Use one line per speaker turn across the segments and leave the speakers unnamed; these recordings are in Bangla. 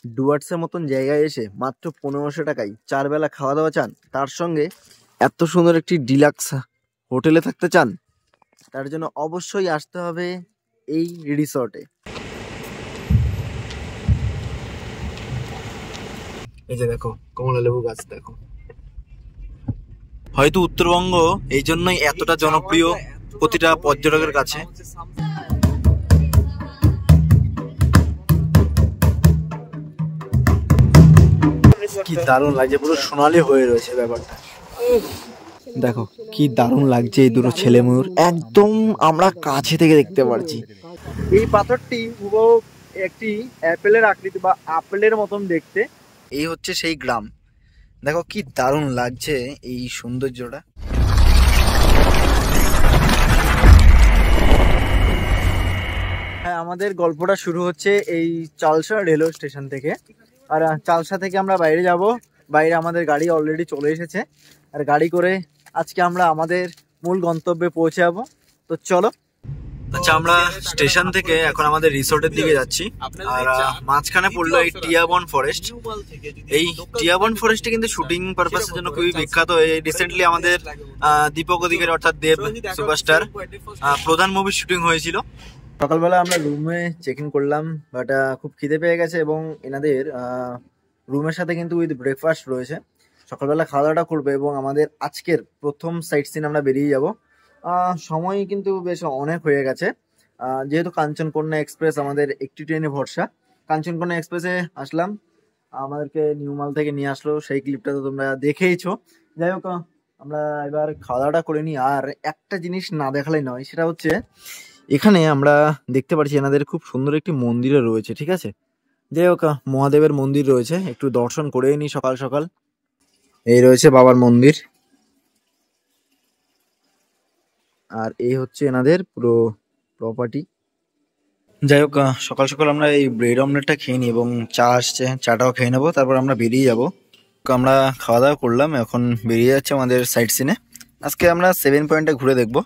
ডুয়ার্সের মতন জায়গায় এসে মাত্র 1500 টাকায় 4 বেলা খাওয়া দাওয়া চান, তার সঙ্গে এত সুন্দর একটি ডিলাক্স হোটেলে থাকতে চান, তার জন্য অবশ্যই আসতে হবে এই রিসর্টে। এই যে দেখো কমলা লেবু গাছ, দেখো হয়তো উত্তরবঙ্গ এই জন্যই এতটা জনপ্রিয় প্রতিটা পর্যটকের কাছে। কি দারুণ লাগছে, পুরো সোনালি হয়ে রয়েছে ব্যাপারটা। দেখো কি দারুণ লাগছে এই দুটো ছেলে ময়ূর, একদম আমরা কাছে থেকে দেখতে পারছি। এই পাথরটি হুবহু একটি অ্যাপেলের আকৃতি বা আপেলের মতন দেখতে। এই হচ্ছে সেই গ্রাম, দেখো কি দারুণ লাগছে এই সৌন্দর্যটা। হ্যাঁ, আমাদের গল্পটা শুরু হচ্ছে এই চালসা রেলওয়ে স্টেশন থেকে। আর চালসা থেকে আমরা বাইরে যাব, বাইরে আমাদের গাড়ি অলরেডি চলে এসেছে। আর গাড়ি করে আজকে আমরা আমাদের মূল গন্তব্যে পৌঁছে যাবো। তো চলো। আচ্ছা, আমরা স্টেশন থেকে এখন আমাদের রিসোর্টের দিকে যাচ্ছি। আর মাঝখানে পড়লো এই টিয়াবন ফরেস্ট। এই টিয়াবন ফরেস্টে কিন্তু শুটিং পারপাসের জন্য খুবই বিখ্যাত। এই রিসেন্টলি আমাদের দীপক অধিকারী অর্থাৎ দেব সুপারস্টার প্রধান মুভির শুটিং হয়েছিল। সকালবেলা আমরা রুমে চেক ইন করলাম, বাট খুব খিদে পেয়ে গেছে এবং এনাদের রুমের সাথে কিন্তু উইথ ব্রেকফাস্ট রয়েছে। সকালবেলা খাওয়া দাওয়াটা করবে এবং আমাদের আজকের প্রথম সাইট সিন আমরা বেরিয়ে যাব। সময় কিন্তু বেশ অনেক হয়ে গেছে, যেহেতু কাঞ্চনকন্যা এক্সপ্রেস আমাদের একটি ট্রেনে ভরসা। কাঞ্চনকন্যা এক্সপ্রেসে আসলাম, আমাদেরকে নিউমাল থেকে নিয়ে আসলো, সেই ক্লিপটা তো তোমরা দেখেইছো। যাই হোক, আমরা এবার খাওয়া দাওয়াটা করে নিই। আর একটা জিনিস না দেখালেই নয়, সেটা হচ্ছে এখানে আমরা দেখতে পাচ্ছি এনাদের খুব সুন্দর একটি মন্দিরও রয়েছে, ঠিক আছে। যাই হোক, মহাদেবের মন্দির রয়েছে, একটু দর্শন করে নিই সকাল সকাল। এই রয়েছে বাবার মন্দির, আর এই হচ্ছে এনাদের পুরো প্রপার্টি। যাই হোক, সকাল সকাল আমরা এই ব্রেড অমলেটটা খেয়ে নিই এবং চা আসছে, চাটাও খেয়ে নেবো, তারপর আমরা বেরিয়ে যাব। আমরা খাওয়া দাওয়া করলাম, এখন বেরিয়ে যাচ্ছে আমাদের সাইট সিনে। আজকে আমরা 7 পয়েন্টে ঘুরে দেখবো।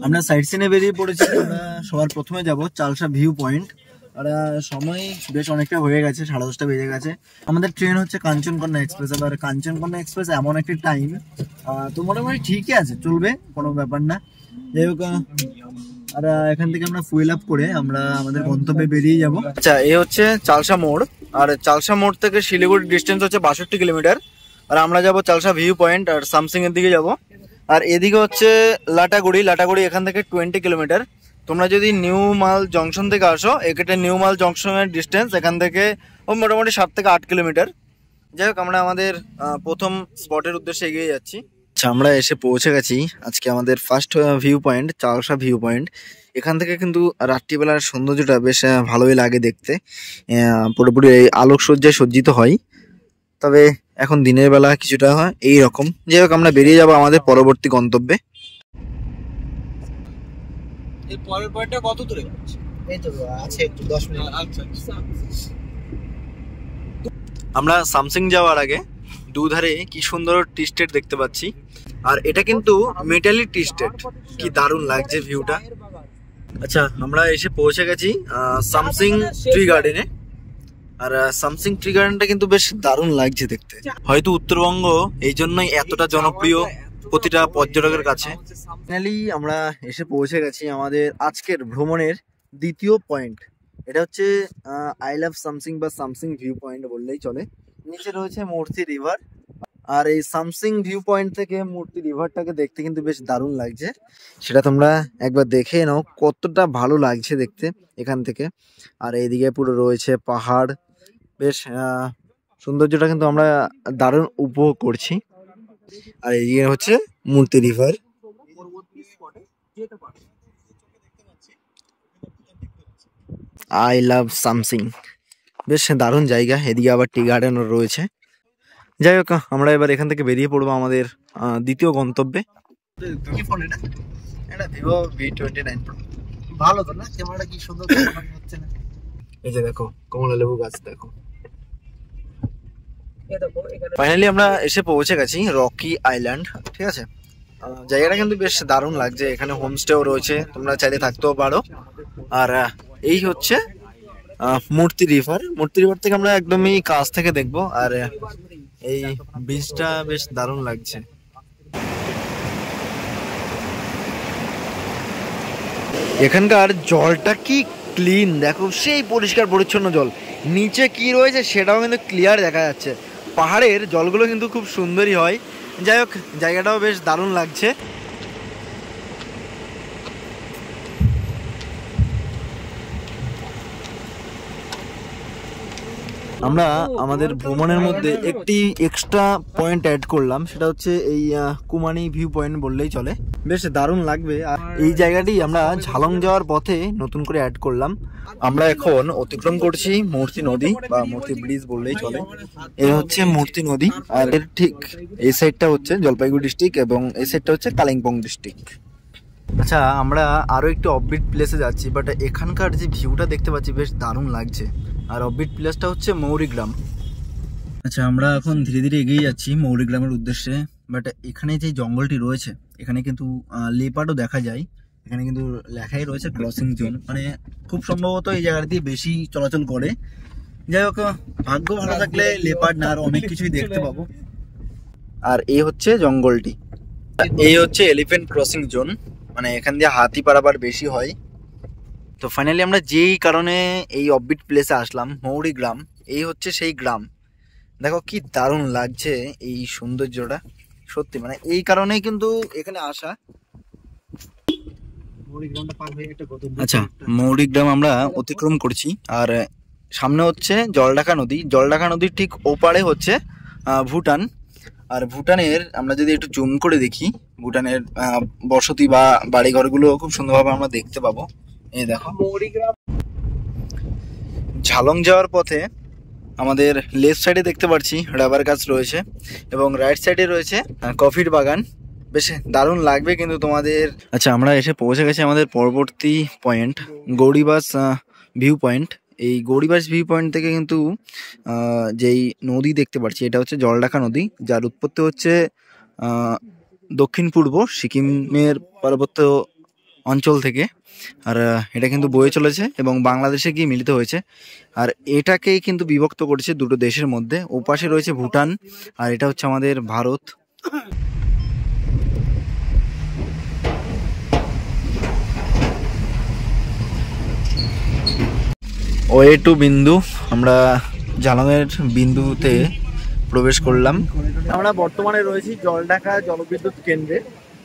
আমরা সাইট সিনে বেরিয়ে পড়েছি। আমরা সবার প্রথমে যাব চালসা ভিউ পয়েন্ট। আর সময় বেশ অনেকটা হয়ে গেছে, 10:30 বেজে গেছে। আমাদের ট্রেন হচ্ছে কাঞ্চনকন্যা এক্সপ্রেস। আবার কাঞ্চনকন্যা এক্সপ্রেস এমন একটি টাইম, তো মোটামুটি ঠিকই আছে, চলবে, কোনো ব্যাপার না। যাই হোক, আর এখান থেকে আমরা ফুয়েল আপ করে আমরা আমাদের গন্তব্যে বেরিয়ে যাব। আচ্ছা, এই হচ্ছে চালসা মোড়। আর চালসা মোড় থেকে শিলিগুড়ির ডিস্টেন্স হচ্ছে 62 কিলোমিটার। আর আমরা যাব চালসা ভিউ পয়েন্ট আর সামসিং এর দিকে যাব। আর এদিকে হচ্ছে লাটাগুড়ি। লাটাগুড়ি এখান থেকে 20 কিলোমিটার। তোমরা যদি নিউ মাল জংশন থেকে আসো, এখানে নিউ মাল জংশনের ডিস্টেন্স এখান থেকে মোটামুটি 7 থেকে 8 কিলোমিটার। যাই হোক, আমরা আমাদের প্রথম স্পটের উদ্দেশ্যে এগিয়ে যাচ্ছি। আচ্ছা, আমরা এসে পৌঁছে গেছি আজকে আমাদের first view point, Chalsa view point. এখান থেকে কিন্তু রাত্রিবেলার সৌন্দর্যটা বেশ ভালোই লাগে দেখতে, পুরোপুরি এই আলোকসজ্জায় সজ্জিত হয়। তবে এখন দিনের বেলা কিছুটা হয় এই রকম। যাই হোক, আমরা বেরিয়ে যাব আমাদের পরবর্তী গন্তব্যে।
এর পরের পয়েন্টটা কত দূরে আছে? এই তো আছে একটু 10 মিনিট। আচ্ছা,
আমরা সামসিং যাওয়ার আগে দুধারে কি সুন্দর টি স্টেট দেখতে পাচ্ছি। আর এটা কিন্তু মেটালি টি স্টেট, কি দারুণ লাগছে ভিউটা। আচ্ছা, আমরা এসে পৌঁছে গেছি সামসিং ট্রি গার্ডেনে। আর সামসিং ট্রি গার্ডেনটা কিন্তু বেশ দারুণ লাগছে দেখতে। হয়তো উত্তরবঙ্গ এই জন্যই এতটা জনপ্রিয় প্রতিটা পর্যটকের কাছে। ফাইনালি আমরা এসে পৌঁছে গেছি আমাদের আজকের ভ্রমণের দ্বিতীয় পয়েন্ট। এটা হচ্ছে আই লাভ সামসিং বা সামসিং ভিউ পয়েন্ট বললেই চলে। নিচে রয়েছে মূর্তি রিভার। আর এই সামসিং ভিউ পয়েন্ট থেকে মূর্তি রিভারটাকে দেখতে কিন্তু বেশ দারুণ লাগছে, সেটা তোমরা একবার দেখে নাও কতটা ভালো লাগছে দেখতে এখান থেকে। আর এইদিকে পুরো রয়েছে পাহাড়, বেশ সৌন্দর্যটা কিন্তু আমরা দারুণ উপভোগ করছি। আর এইদিকে হচ্ছে মূর্তি রিভার। আই লাভ সামসিং, বেশ দারুণ জায়গা। এদিকে আবার টি গার্ডেনও রয়েছে। যাই হোক, আমরা এবার এখান থেকে বেরিয়ে পড়বো আমাদের দ্বিতীয় গন্তব্যে। কি ফোন এটা? এটা ভিভো V29 Pro।
ভালো তো না? ক্যামেরাটা কি সুন্দর হচ্ছে না?
এই যে দেখো কমলা লেবু গাছ, দেখো। ফাইনালি আমরা এসে পৌঁছে গেছি রকি আইল্যান্ড, ঠিক আছে। জায়গাটা কিন্তু বেশ দারুণ লাগছে, এখানে হোমস্টেও রয়েছে, তোমরা চাইলে থাকতেও পারো। আর এই হচ্ছে মূর্তি রিভার থেকে আমরা একদমই কাছ থেকে দেখবো। আর এই বীজটা বেশ দারুণ লাগছে। এখানকার জলটা কি ক্লিন, দেখো সেই পরিষ্কার পরিচ্ছন্ন জল, নিচে কি রয়েছে সেটাও কিন্তু ক্লিয়ার দেখা যাচ্ছে। পাহাড়ের জলগুলো কিন্তু খুব সুন্দরই হয়। যাই হোক, জায়গাটাও বেশ দারুণ লাগছে। আমরা আমাদের ভ্রমণের মধ্যে একটি এক্সট্রা পয়েন্ট অ্যাড করলাম, সেটা হচ্ছে এই কুমানি ভিউ পয়েন্ট বললেই চলে, বেশ দারুণ লাগবে। আর এই জায়গাটি আমরা ঝালং যাওয়ার পথে নতুন করে অ্যাড করলাম। আমরা এখন অতিক্রম করছি মূর্তি নদী বা মূর্তি ব্রিজ বললেই চলে। এ হচ্ছে মূর্তি নদী, আর এর ঠিক এই সাইডটা হচ্ছে জলপাইগুড়ি ডিস্ট্রিক্ট এবং এই সাইডটা হচ্ছে কালিম্পং ডিস্ট্রিক্ট। আচ্ছা, আমরা আরো একটু অফবিট প্লেসে যাচ্ছি, বাট এখানকার যে ভিউটা দেখতে পাচ্ছি বেশ দারুণ লাগছে। আর অফবিট প্লেসটা হচ্ছে মৌরিগ্রাম। আচ্ছা, আমরা এখন ধীরে ধীরে এগিয়ে যাচ্ছি মৌরিগ্রামের উদ্দেশ্যে। বাট এখানে যে জঙ্গলটি রয়েছে, এখানে কিন্তু লেপার্ডও দেখা যায়। এখানে কিন্তু লেখাই রয়েছে ক্রসিং জোন, মানে খুব সম্ভবত এই জায়গা দিয়ে বেশি চলাচল করে। যাই হোক, ভাগ্য ভালো থাকলে লেপার্ড না আর অনেক কিছুই দেখতে পাবো। আর এই হচ্ছে জঙ্গলটি, এই হচ্ছে এলিফ্যান্ট ক্রসিং জোন, মানে এখান দিয়ে হাতি পারাবার বেশি হয়। তো ফাইনালি আমরা যেই কারণে এই অফবিট প্লেসে আসলাম, মৌরিগ্রাম, এই হচ্ছে সেই গ্রাম। দেখো কি দারুণ লাগছে এই সৌন্দর্যটা, সত্যি মানে এই কারণেই কিন্তু এখানে আসা। আচ্ছা, মৌরিগ্রাম আমরা অতিক্রম করছি, আর সামনে হচ্ছে জলঢাকা নদী। জলঢাকা নদীর ঠিক ওপারে হচ্ছে ভুটান। আর ভুটানের আমরা যদি একটু জুম করে দেখি, ভুটানের বসতি বা বাড়িঘরগুলো খুব সুন্দরভাবে আমরা দেখতে পাবো। এই দেখো, ঝালং যাওয়ার পথে আমাদের লেফট সাইডে দেখতে পাচ্ছি রাবার গাছ রয়েছে এবং রাইট সাইডে রয়েছে কফির বাগান। বেশ দারুণ লাগবে কিন্তু তোমাদের। আচ্ছা, আমরা এসে পৌঁছে গেছি আমাদের পরবর্তী পয়েন্ট, গৌরীবাস ভিউ পয়েন্ট। এই গৌরীবাস ভিউ পয়েন্ট থেকে কিন্তু যেই নদী দেখতে পাচ্ছি, এটা হচ্ছে জলঢাকা নদী, যার উৎপত্তি হচ্ছে দক্ষিণ পূর্ব সিকিমের পার্বত্য অঞ্চল থেকে। আর এটা কিন্তু বয়ে চলেছে এবং বাংলাদেশে গিয়ে মিলিত হয়েছে। আর এটাকেই কিন্তু বিভক্ত করেছে দুটো দেশের মধ্যে। ওপাশে রয়েছে ভুটান আর এটা হচ্ছে আমাদের ভারত। ওয়ে টু বিন্দু, আমরা ঝালংয়ের বিন্দুতে প্রবেশ করলাম। আমরা বর্তমানে রয়েছি জলঢাকা জলবিদ্যুৎ কেন্দ্রে।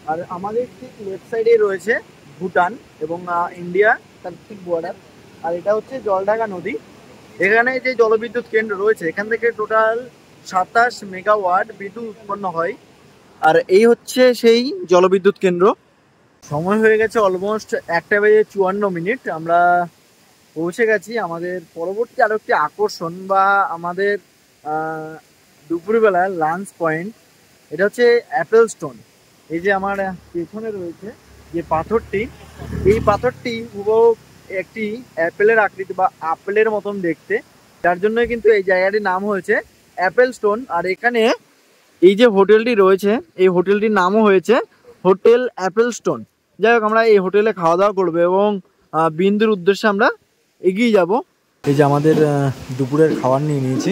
আর আমাদের ঠিক লেফট সাইডে রয়েছে ভুটান এবং ইন্ডিয়া, তার ঠিক বর্ডার। আর এটা হচ্ছে জলঢাকা নদী। এখানে যে জলবিদ্যুৎ কেন্দ্র রয়েছে, এখান থেকে টোটাল 27 মেগাওয়াট বিদ্যুৎ উৎপন্ন হয়। আর এই হচ্ছে সেই জলবিদ্যুৎ কেন্দ্র। সময় হয়ে গেছে অলমোস্ট 1:54। আমরা পৌঁছে গেছি আমাদের পরবর্তী আরো একটি আকর্ষণ বা আমাদের দুপুরবেলা লাঞ্চ পয়েন্ট। এটা হচ্ছে অ্যাপেল স্টোন। এই যে আমার পেছনে রয়েছে যে পাথরটি, এই পাথরটি হুবহু একটি অ্যাপেলের আকৃতি বা আপেলের মতন দেখতে, যার জন্য কিন্তু এই জায়গাটির নাম হয়েছে অ্যাপেল স্টোন। আর এখানে এই যে হোটেলটি রয়েছে, এই হোটেলটির নামও হয়েছে হোটেল অ্যাপেল স্টোন। যাই হোক, আমরা এই হোটেলে খাওয়া দাওয়া করবো এবং বিন্দুর উদ্দেশ্যে আমরা এগিয়ে যাব। এই যে আমাদের দুপুরের খাবার নিয়ে নিয়েছি,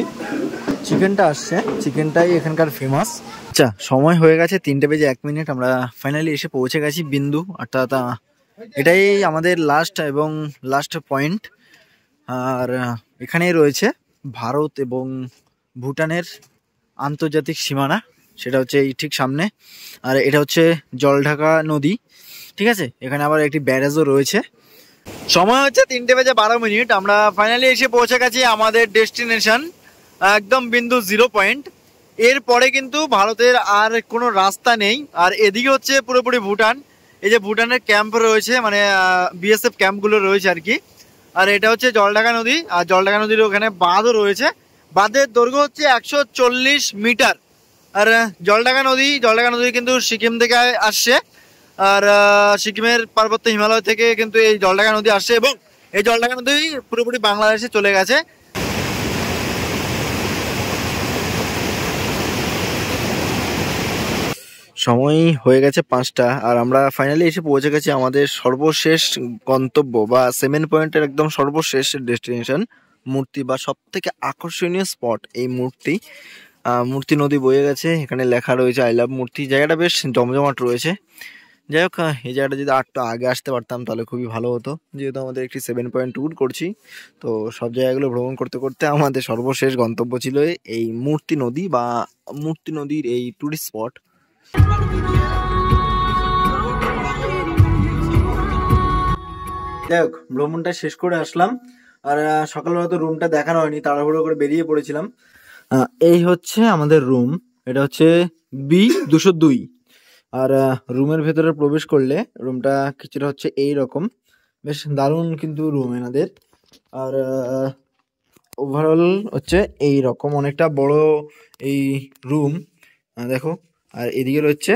চিকেনটা আসছে, চিকেনটাই এখানকার ফেমাস। আচ্ছা, সময় হয়ে গেছে 3:01। আমরা ফাইনালি এসে পৌঁছে গেছি বিন্দু, অর্থাৎ এটাই আমাদের লাস্ট পয়েন্ট। আর এখানেই রয়েছে ভারত এবং ভুটানের আন্তর্জাতিক সীমানা, সেটা হচ্ছে এই ঠিক সামনে। আর এটা হচ্ছে জলঢাকা নদী, ঠিক আছে। এখানে আবার একটি ব্যারেজও রয়েছে। সময় হচ্ছে 3:12। আমরা ফাইনালি এসে পৌঁছে গেছি আমাদের ডেস্টিনেশন, একদম বিন্দু 0 পয়েন্ট। এরপরে কিন্তু ভারতের আর কোনো রাস্তা নেই। আর এদিকে হচ্ছে পুরোপুরি ভুটান। এই যে ভুটানের ক্যাম্প রয়েছে, মানে বিএসএফ ক্যাম্পগুলো রয়েছে আর কি। আর এটা হচ্ছে জলঢাকা নদী, আর জলঢাকা নদীর ওখানে বাঁধও রয়েছে। বাঁধের দৈর্ঘ্য হচ্ছে 140 মিটার। আর জলঢাকা নদী কিন্তু সিকিম থেকে আসছে। আর সিকিমের পার্বত্য হিমালয় থেকে কিন্তু এই জলঢাকা নদী আসছে এবং এই জলঢাকা নদী পুরোপুরি বাংলাদেশে চলে গেছে। সময় হয়ে গেছে 5টা, আর আমরা ফাইনালি এসে পৌঁছে গেছি আমাদের সর্বশেষ গন্তব্য বা 7 পয়েন্টের একদম সর্বশেষ ডেস্টিনেশন মূর্তি বা সব থেকে আকর্ষণীয় স্পট এই মূর্তি। মূর্তি নদী বয়ে গেছে, এখানে লেখা রয়েছে আই লাভ মূর্তি। জায়গাটা বেশ জমজমাট রয়েছে। যাই হোক, এই জায়গাটা যদি আরেকটু আগে আসতে পারতাম তাহলে খুবই ভালো হতো, যেহেতু আমাদের একটি 7 পয়েন্ট ট্যুর করছি। তো সব জায়গাগুলো ভ্রমণ করতে করতে আমাদের সর্বশেষ গন্তব্য ছিল এই মূর্তি নদী বা মূর্তি নদীর এই টুরিস্ট স্পট। যাই হোক, ভ্রমণটা শেষ করে আসলাম। আর সকালবেলা তো রুমটা দেখানো হয়নি, তাড়াহুড়ো করে বেরিয়ে পড়েছিলাম। এই হচ্ছে আমাদের রুম, এটা হচ্ছে B202। আর রুমের ভেতরে প্রবেশ করলে রুমটা কিছুটা হচ্ছে এই রকম, বেশ দারুণ কিন্তু রুম এনাদের। আর ওভারঅল হচ্ছে এই রকম অনেকটা বড় এই রুম, দেখো। আর এদিকে রয়েছে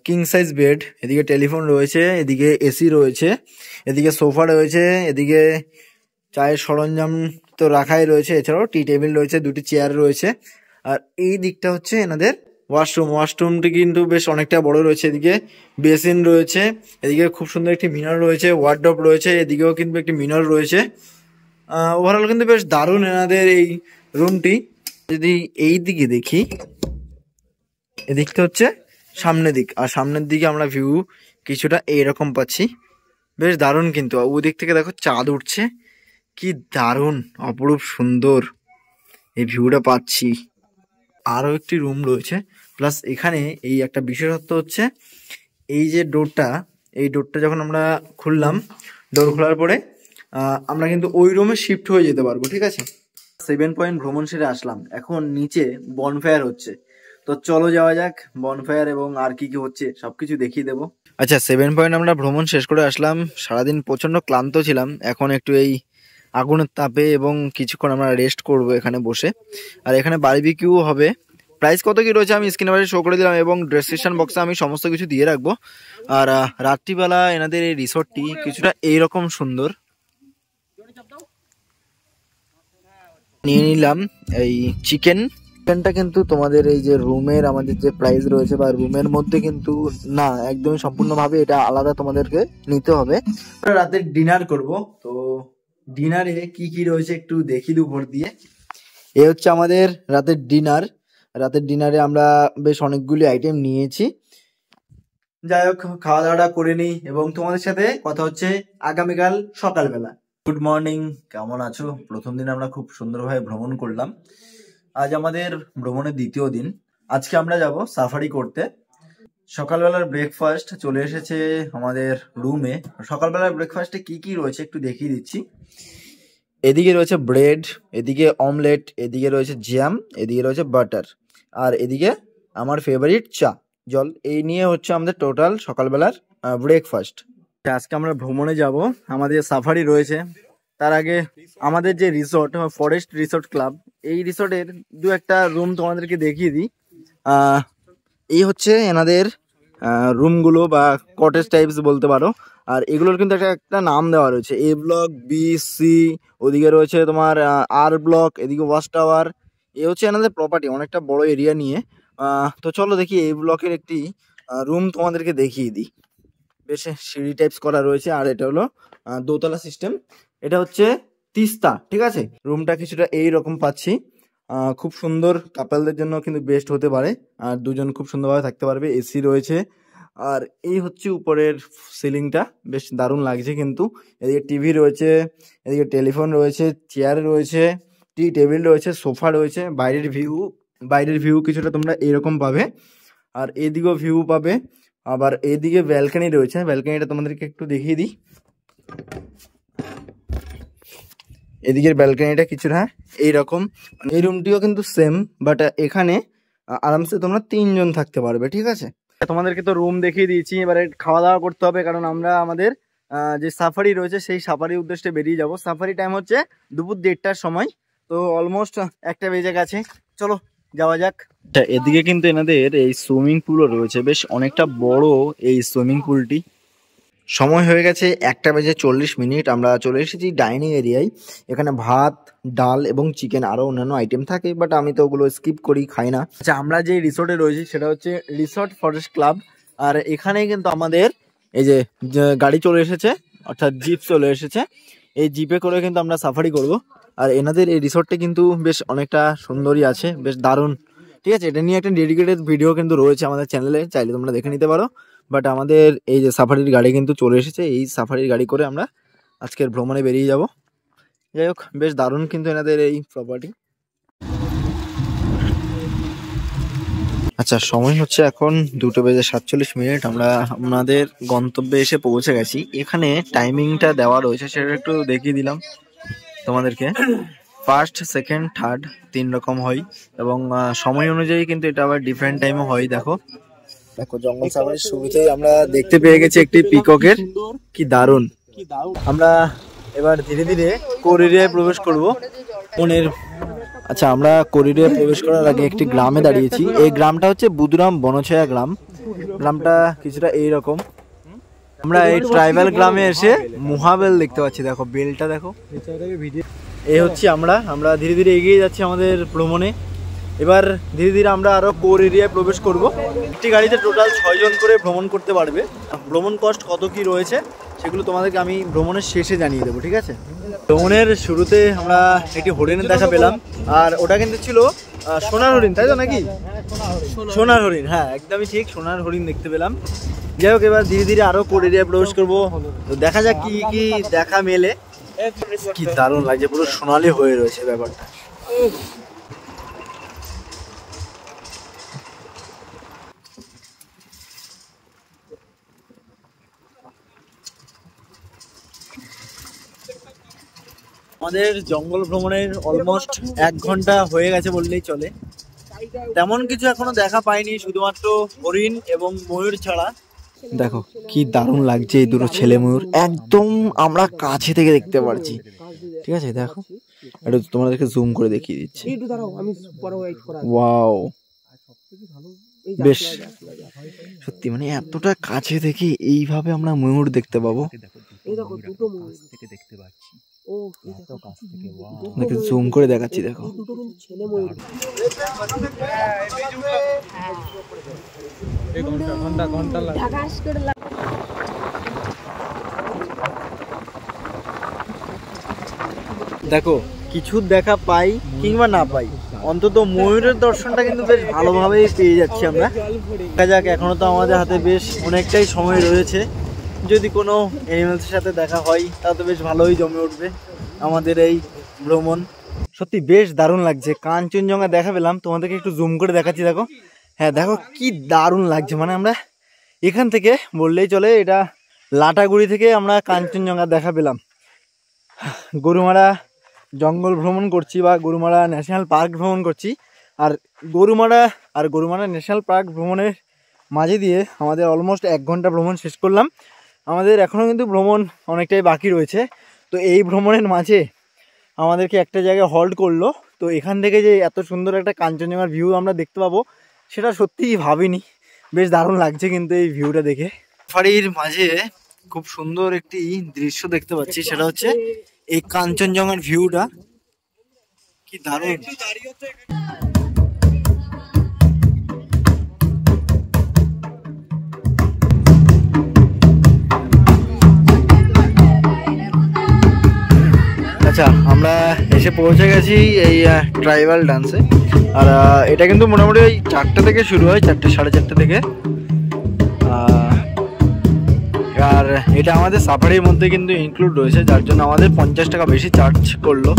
কিং সাইজ বেড, এদিকে টেলিফোন রয়েছে, এদিকে এসি রয়েছে, এদিকে সোফা রয়েছে, এদিকে চায়ের সরঞ্জাম তো রাখাই রয়েছে, এছাড়াও টি টেবিল রয়েছে, দুটি চেয়ার রয়েছে। আর এই দিকটা হচ্ছে এনাদের ওয়াশরুমটি কিন্তু বেশ অনেকটা বড় রয়েছে। এদিকে বেসিন রয়েছে, এদিকে খুব সুন্দর একটি মিরর রয়েছে, ওয়ার্ডরোব রয়েছে, এদিকেও কিন্তু একটি মিরর রয়েছে। ওভারঅল কিন্তু বেশ দারুণ এনাদের এই রুমটি। যদি এই দিকে দেখি, এদিকটা হচ্ছে সামনের দিক, আর সামনের দিকে আমরা ভিউ কিছুটা এইরকম পাচ্ছি, বেশ দারুণ কিন্তু। ওই দিক থেকে দেখো চাঁদ উঠছে, কি দারুণ অপরূপ সুন্দর এই ভিউটা পাচ্ছি। আরও একটি রুম রয়েছে, প্লাস এখানে এই একটা বিশেষত্ব হচ্ছে এই যে ডোরটা, এই ডোরটা যখন আমরা খুললাম, ডোর খোলার পরে আমরা কিন্তু ওই রুমে শিফট হয়ে যেতে পারবো, ঠিক আছে। 7 পয়েন্ট ভ্রমণ সেরে আসলাম, এখন নিচে বনফায়ার হচ্ছে, তো চলো যাওয়া যাক বনফায়ার এবং আর কি কি হচ্ছে সবকিছু দেখিয়ে দেবো। আচ্ছা, 7 পয়েন্ট আমরা ভ্রমণ শেষ করে আসলাম, সারাদিন প্রচন্ড ক্লান্ত ছিলাম, এখন একটু এই আগুনের তাপে এবং কিছুক্ষণ আমরা রেস্ট করব এখানে বসে। আর এখানে বারবিকিউ হবে। প্রাইস কত কি রয়েছে আমি স্ক্রিনে বারে শো করে দিলাম, এবং ডেসক্রিপশন বক্সে আমি সমস্ত কিছু দিয়ে রাখবো। আর রাত্রিবেলা এনাদের এই রিসোর্টটি কিছুটা এইরকম সুন্দর। নিয়ে নিলাম এই চিকেনটা, কিন্তু তোমাদের এই যে রুমের আমাদের যে প্রাইস রয়েছে বা রুমের মধ্যে কিন্তু না, একদমই সম্পূর্ণভাবে এটা আলাদা তোমাদেরকে নিতে হবে। রাতে ডিনার করব, তো ডিনারে কি কি রয়েছে একটু দেখি দুপুর দিয়ে। এ হচ্ছে আমাদের রাতের ডিনার। রাতের ডিনারে আমরা বেশ অনেকগুলি আইটেম নিয়েছি। যাই হোক, খাওয়া দাওয়াটা করে নিই এবং তোমাদের সাথে কথা হচ্ছে আগামীকাল সকালবেলা। গুড মর্নিং, কেমন আছো? প্রথম দিন আমরা খুব সুন্দরভাবে ভ্রমণ করলাম, আজ আমাদের ভ্রমণের দ্বিতীয় দিন। আজকে আমরা যাব সাফারি করতে। সকালবেলার ব্রেকফাস্ট চলে এসেছে আমাদের রুমে। সকালবেলার ব্রেকফাস্টে কি কি রয়েছে একটু দেখিয়ে দিচ্ছি। এদিকে রয়েছে ব্রেড, এদিকে অমলেট, এদিকে রয়েছে জ্যাম, এদিকে রয়েছে বাটার, আর এদিকে আমার ফেভারিট চা জল। এই নিয়ে হচ্ছে আমাদের টোটাল সকালবেলার ব্রেকফাস্ট। আজকে আমরা ভ্রমণে যাব, আমাদের সাফারি রয়েছে। তার আগে আমাদের যে রিসোর্ট ফরেস্ট রিসোর্ট ক্লাব, এই রিসোর্টের দু একটা রুম তোমাদেরকে দেখিয়ে দিই। এই হচ্ছে এনাদের রুমগুলো বা কটেজ টাইপস বলতে পারো। আর এগুলোর কিন্তু একটা নাম দেওয়া রয়েছে, এ ব্লক, বি, সি, ওদিকে রয়েছে তোমার আর ব্লক, এদিকে ওয়াচ টাওয়ার। এ হচ্ছে এনাদের প্রপার্টি, অনেকটা বড় এরিয়া নিয়ে। তো চলো দেখি এই ব্লকের একটি রুম তোমাদেরকে দেখিয়ে দিই। বেশ সিঁড়ি টাইপস করা রয়েছে, আর এটা হলো দোতলা সিস্টেম। এটা হচ্ছে তিস্তা, ঠিক আছে। রুমটা কিছুটা এইরকম পাচ্ছি, খুব সুন্দর, কাপলদের জন্য কিন্তু বেস্ট হতে পারে, আর দুজন খুব সুন্দরভাবে থাকতে পারবে। এসি রয়েছে, আর এই হচ্ছে উপরের সিলিংটা, বেশ দারুণ লাগছে কিন্তু। এদিকে টিভি রয়েছে, এদিকে টেলিফোন রয়েছে, চেয়ার রয়েছে, টি টেবিল রয়েছে, সোফা রয়েছে। বাইরের ভিউ কিছুটা তোমরা এরকম পাবে, আর এদিকেও ভিউ পাবে। আবার এদিকে ব্যালকনি রয়েছে, ব্যালকনিটা তোমাদেরকে একটু দেখিয়ে দিই। এদিকের ব্যালকনিটা কিছুটা এইরকম। এই রুমটিও কিন্তু সেম, বাট এখানে আরামসে তোমরা 3 জন থাকতে পারবে, ঠিক আছে। তোমাদেরকে তো রুম দেখিয়ে দিয়েছি, এবারে খাওয়া দাওয়া করতে হবে, কারণ আমরা আমাদের যে সাফারি রয়েছে সেই সাফারির উদ্দেশ্যে বেরিয়ে যাব। সাফারি টাইম হচ্ছে দুপুর 1:30টার সময়, তো অলমোস্ট 1টা বেজে গেছে, চলো যাওয়া যাক। এদিকে কিন্তু এনাদের এই সুইমিং পুলও রয়েছে, বেশ অনেকটা বড় এই সুইমিং পুলটি। সময় হয়ে গেছে 1:40। আমরা চলে এসেছি ডাইনিং এরিয়ায়। এখানে ভাত, ডাল এবং চিকেন আরো অন্যান্য আইটেম থাকে, বাট আমি তো ওগুলো স্কিপ করি, খাই না। আচ্ছা, আমরা যে রিসোর্টে রয়েছি সেটা হচ্ছে রিসোর্ট ফরেস্ট ক্লাব। আর এখানেই কিন্তু আমাদের এই যে গাড়ি চলে এসেছে, অর্থাৎ জিপ চলে এসেছে। এই জিপে করে কিন্তু আমরা সাফারি করব। আর এনাদের এই রিসোর্টটা কিন্তু বেশ অনেকটা সুন্দরই আছে, বেশ দারুণ। ঠিক আছে, এটা নিয়ে একটা ডেডিকেটেড ভিডিও কিন্তু রয়েছে আমাদের চ্যানেলে, চাইলে তোমরা দেখে নিতে পারো। বাট আমাদের এই যে সাফারির গাড়ি কিন্তু চলে এসেছে, এই সাফারির গাড়ি করে আমরা আজকের ভ্রমণে বেরিয়ে যাব। যাই হোক, বেশ দারুণ কিন্তু এনাদের এই প্রপার্টি। আচ্ছা, সময় হচ্ছে এখন 2:47। আমরা আমাদের গন্তব্যে এসে পৌঁছে গেছি। এখানে টাইমিংটা দেওয়া রয়েছে, সেটা একটু দেখিয়ে দিলাম তোমাদেরকে। ফার্স্ট, সেকেন্ড, থার্ড 3 রকম হয় এবং সময় অনুযায়ী কিন্তু এটা আবার ডিফারেন্ট টাইমও হয়। দেখো দেখো, জঙ্গল সাফারির শুরুতেই আমরা দেখতে পেয়ে গেছি একটি পিককের, কি দারুণ। আমরা এবার ধীরে ধীরে কোর এরিয়ায় প্রবেশ করব। আচ্ছা, আমরা করিডোরে প্রবেশ করার আগে একটি গ্রামে দাঁড়িয়েছি। এই গ্রামটা হচ্ছে বুদুরাম বনছায়া গ্রাম। গ্রামটা কিছুটা এইরকম। আমরা এই ট্রাইবাল গ্রামে এসে মুহাবেল দেখতে পাচ্ছি। দেখো বেলটা দেখো। এই হচ্ছে আমরা ধীরে ধীরে এগিয়ে যাচ্ছি আমাদের ভ্রমণে। এবার ধীরে ধীরে আমরা আরো কোর এরিয়ায় প্রবেশ করব। একটি গাড়িতে টোটাল 6 জন করে ভ্রমণ করতে পারবে। ভ্রমণ কস্ট কত কি রয়েছে সেগুলো তোমাদেরকে আমি ভ্রমণের শেষে জানিয়ে দেবো, ঠিক আছে? ভ্রমণের শুরুতে আমরা একটি হরিণের দেখা পেলাম, আর ওটা কিন্তু ছিল সোনার হরিণ, তাই তো নাকি? সোনার হরিণ, হ্যাঁ একদমই ঠিক, সোনার হরিণ দেখতে পেলাম। যাই হোক, এবার ধীরে ধীরে আরো কোর এরিয়ায় প্রবেশ করবো। তো দেখা যাক কি কি দেখা মেলে। কি দারুণ লাগছে, পুরো সোনালি হয়ে রয়েছে ব্যাপারটা। আমাদের জঙ্গল ভ্রমণের অলমোস্ট 1 ঘন্টা হয়ে গেছে বললেই চলে। তেমন কিছু এখনো দেখা পাইনি, শুধুমাত্র হরিণ এবং ময়ূর ছাড়া। দেখো কি দারুণ লাগছে এই দুটো ছেলে ময়ূর, একদম আমরা কাছে থেকে দেখতে পারছি। ঠিক আছে, দেখো একটু তোমাদেরকে জুম করে দেখিয়ে দিচ্ছি। ওয়াও, বেশ সত্যি মানে এতটা কাছে থেকে এইভাবে আমরা ময়ূর দেখতে পাবো। জুম করে দেখাচ্ছি, দেখো। দেখো কিছু দেখা পাই কিংবা না পাই, অন্তত ময়ূরের দর্শনটা কিন্তু বেশ ভালোভাবেই পেয়ে যাচ্ছি আমরা। দেখা যাক, এখনো তো আমাদের হাতে বেশ অনেকটাই সময় রয়েছে। যদি কোনো অ্যানিমেলসের সাথে দেখা হয় তা তো বেশ ভালোই জমে উঠবে আমাদের এই ভ্রমণ। সত্যি বেশ দারুণ লাগছে। কাঞ্চনজঙ্ঘা দেখা পেলাম, তোমাদেরকে একটু জুম করে দেখাচ্ছি। দেখো, হ্যাঁ দেখো কি দারুণ লাগছে। মানে আমরা এখান থেকে বললেই চলে, এটা লাটাগুড়ি থেকে আমরা কাঞ্চনজঙ্ঘা দেখা পেলাম। গরুমারা জঙ্গল ভ্রমণ করছি বা গরুমারা ন্যাশনাল পার্ক ভ্রমণ করছি। আর গরুমারা ন্যাশনাল পার্ক ভ্রমণের মাঝে দিয়ে আমাদের অলমোস্ট 1 ঘন্টা ভ্রমণ শেষ করলাম। আমাদের এখনও কিন্তু ভ্রমণ অনেকটাই বাকি রয়েছে। তো এই ভ্রমণের মাঝে আমাদেরকে একটা জায়গায় হল্ট করলো। তো এখান থেকে যে এত সুন্দর একটা কাঞ্চনজঙ্ঘার ভিউ আমরা দেখতে পাবো সেটা সত্যিই ভাবিনি। বেশ দারুণ লাগছে কিন্তু এই ভিউটা দেখে। সাফারির মাঝে খুব সুন্দর একটি দৃশ্য দেখতে পাচ্ছি, সেটা হচ্ছে এই কাঞ্চনজঙ্ঘার ভিউটা। কি দারুণ। আচ্ছা, আমরা এসে পৌঁছে গেছি এই ট্রাইবাল ডান্সে। আর এটা কিন্তু মোটামুটি ওই 4টা থেকে শুরু হয়, 4টে সাড়ে 4টে থেকে। আর এটা আমাদের সাফারির মধ্যে কিন্তু ইনক্লুড রয়েছে, যার জন্য আমাদের 50 টাকা বেশি চার্জ করলো।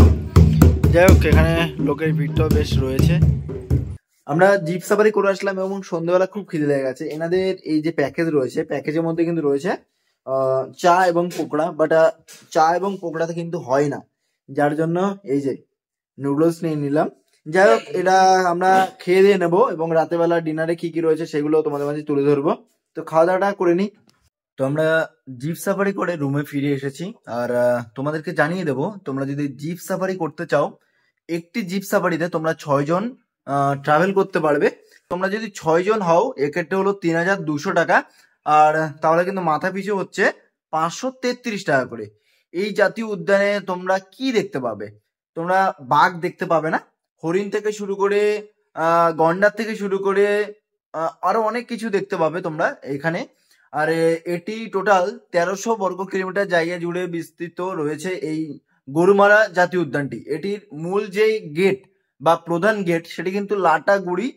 যাই হোক, এখানে লোকের ভিড়টাও বেশ রয়েছে। আমরা জিপ সাফারি করে আসলাম এবং সন্ধ্যেবেলা খুব খিদে লেগে গেছে। এনাদের এই যে প্যাকেজ রয়েছে, প্যাকেজের মধ্যে কিন্তু রয়েছে চা এবং পকোড়া, বাট চা এবং পকোড়াতে কিন্তু হয় না, যার জন্য এই যে নুডলস নিয়ে নিলাম। যাই হোক, এটা আমরা খেয়ে দিয়ে নেবো এবং রাতেবেলা ডিনারে কি কি রয়েছে সেগুলো তোমাদের মাঝে তুলে ধরবো। তো খাওয়া দাওয়াটা করে নিই। তো আমরা জিপ সাফারি করে রুমে ফিরে এসেছি। আর তোমাদেরকে জানিয়ে দেবো, তোমরা যদি জিপ সাফারি করতে চাও, একটি জিপ সাফারিতে তোমরা 6 জন ট্রাভেল করতে পারবে। তোমরা যদি 6 জন হও, এক্ষেত্রে হলো 3200 টাকা। আর তাহলে কিন্তু মাথা পিছু হচ্ছে 533 টাকা করে। এই জাতীয় উদ্যানে তোমরা কি দেখতে পাবে? তোমরা বাঘ দেখতে পাবে না, হরিণ থেকে শুরু করে গন্ডার থেকে শুরু করে আরো অনেক কিছু দেখতে পাবে তোমরা এখানে। আর এটি টোটাল 1300 বর্গ কিলোমিটার জায়গা জুড়ে বিস্তৃত রয়েছে এই গরুমারা জাতীয় উদ্যানটি। এটির মূল যে গেট বা প্রধান গেট সেটি কিন্তু লাটাগুড়ি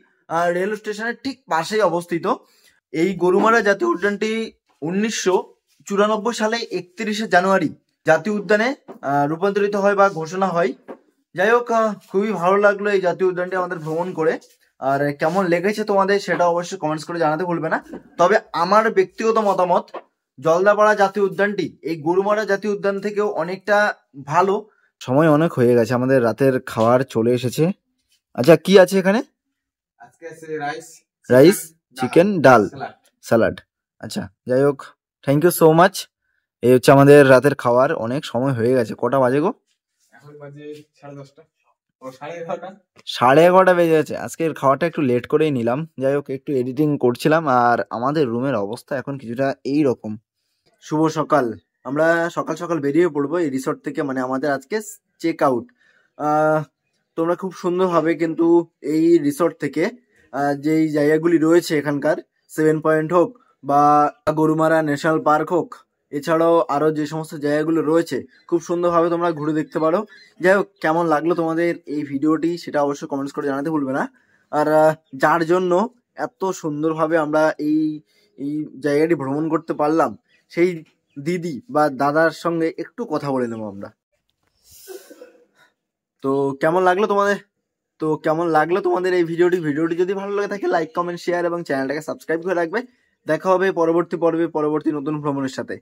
রেল স্টেশনের ঠিক পাশেই অবস্থিত। এই গরুমারা জাতীয় উদ্যানটি 1994 সালে 31শে জানুয়ারি জাতীয় উদ্যানে রূপান্তরিত হয় বা ঘোষণা হয়। যাই হোক, খুবই ভালো লাগলো এই জাতীয় উদ্যানটি আমাদের ভ্রমণ করে। আর কেমন লেগেছে তোমাদের সেটা অবশ্যই কমেন্টস করে জানাতে ভুলবে না। তবে আমার ব্যক্তিগত মতামত, জলদাপাড়া জাতীয় উদ্যানটি এই গরুমারা জাতীয় উদ্যান থেকেও অনেকটা ভালো। সময় অনেক হয়ে গেছে, আমাদের রাতের খাবার চলে এসেছে। আচ্ছা, কি আছে এখানে?
আজকে আছে রাইস,
রাইস, চিকেন, ডাল,
স্যালাড।
স্যালাড। আচ্ছা, যাই হোক, থ্যাংক ইউ সো মাচ। এই হচ্ছে আমাদের রাতের খাবার। অনেক সময় হয়ে গেছে। কটা বাজে গো?
এখন বাজে 10:30 ও 11:30।
11:30 বেজে গেছে। আজকের খাওয়াটা একটু লেট করেই নিলাম। যাই হোক, একটু এডিটিং করছিলাম। আর আমাদের রুমের অবস্থা এখন কিছুটা এই রকম। শুভ সকাল। আমরা সকাল সকাল বেরিয়ে পড়বো এই রিসর্ট থেকে, মানে আমাদের আজকে চেক আউট। তোমরা খুব সুন্দরভাবে কিন্তু এই রিসর্ট থেকে যেই জায়গাগুলি রয়েছে এখানকার, 7 পয়েন্ট হোক বা গরুমারা ন্যাশনাল পার্ক হোক, এছাড়াও আরো যে সমস্ত জায়গাগুলো রয়েছে খুব সুন্দরভাবে তোমরা ঘুরে দেখতে পারো। যাই হোক, কেমন লাগলো তোমাদের এই ভিডিওটি সেটা অবশ্যই কমেন্টস করে জানাতে ভুলবে না। আর যার জন্য এত সুন্দরভাবে আমরা এই এই জায়গাটি ভ্রমণ করতে পারলাম, সেই দিদি বা দাদার সঙ্গে একটু কথা বলে নেবো আমরা। তো কেমন লাগলো তোমাদের এই ভিডিওটি যদি ভালো লাগে থাকে লাইক, কমেন্ট, শেয়ার এবং চ্যানেলটাকে সাবস্ক্রাইব করে রাখবে। দেখা হবে পরবর্তী পর্বে পরবর্তী নতুন ভ্রমণের সাথে।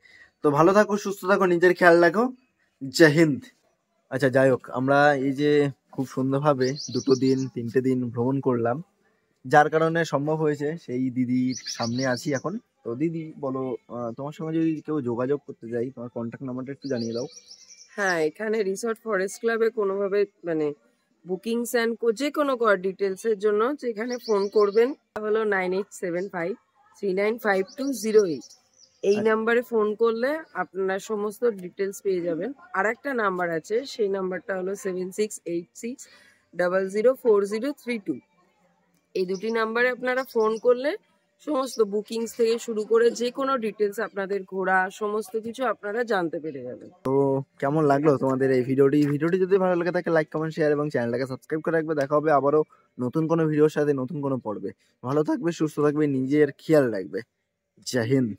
তো ভালো থাকো, সুস্থ থাকো, নিজের খেয়াল রাখো। জয় হিন্দ। আচ্ছা, যাই হোক, আমরা এই যে খুব সুন্দরভাবে 2 দিন 3টে দিন ভ্রমণ করলাম, যার কারণে সম্ভব হয়েছে সেই দিদির সামনে আছি এখন। তো দিদি বলো, তোমার সঙ্গে যদি কেউ যোগাযোগ করতে চাই, তোমার কন্ট্যাক্ট নাম্বারটা একটু জানিয়ে দাও।
হ্যাঁ, এখানে রিসর্ট ফরেস্ট ক্লাবে কোনোভাবে মানে বুকিংস অ্যান্ড যে কোনো ডিটেলস এর জন্য যেখানে ফোন করবেন হলো 9875395208। এই নাম্বারে ফোন করলে আপনারা সমস্ত ডিটেলস পেয়ে যাবেন। আর একটা নাম্বার আছে, সেই নাম্বারটা হলো 7686004032। এই দুটি নাম্বারে আপনারা ফোন করলে সমস্ত বুকিংস থেকে শুরু করে যে কোনো ডিটেলস, আপনাদের ঘোরা সমস্ত কিছু আপনারা জানতে পেরে যাবেন।
কেমন লাগলো তোমাদের এই ভিডিওটি যদি ভালো লাগে থাকে লাইক, কমেন্ট, শেয়ার এবং চ্যানেলটাকে সাবস্ক্রাইব করে রাখবে। দেখা হবে আবারও নতুন কোনো ভিডিওর সাথে, নতুন কোনো পর্বে। ভালো থাকবে, সুস্থ থাকবে, নিজের খেয়াল রাখবে। জয় হিন্দ।